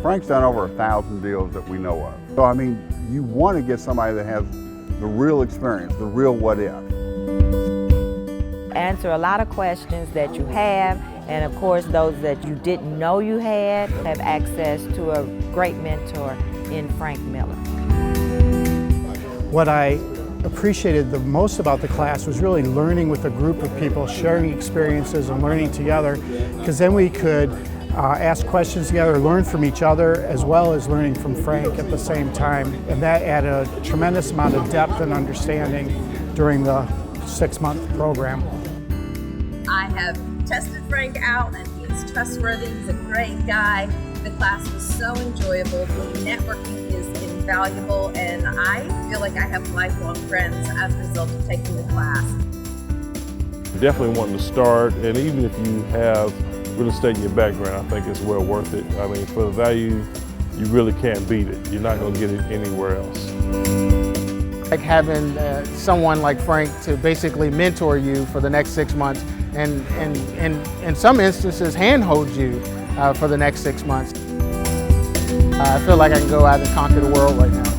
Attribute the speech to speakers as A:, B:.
A: Frank's done over 1,000 deals that we know of. So I mean, you want to get somebody that has the real experience, the real what if.
B: Answer a lot of questions that you have, and of course those that you didn't know you had. Have access to a great mentor in Frank Miller.
C: What I appreciated the most about the class was really learning with a group of people, sharing experiences and learning together, because then we could ask questions together, learn from each other, as well as learning from Frank at the same time. And that added a tremendous amount of depth and understanding during the 6-month program.
D: I have tested Frank out, and he's trustworthy. He's a great guy. The class was so enjoyable. The networking is invaluable, and I feel like I have lifelong friends as a result of taking the class.
E: Definitely wanting to start, and even if you have real estate in your background, I think it's well worth it. I mean, for the value, you really can't beat it. You're not going to get it anywhere else.
F: Like having someone like Frank to basically mentor you for the next 6 months, and in some instances handhold you for the next 6 months. I feel like I can go out and conquer the world right now.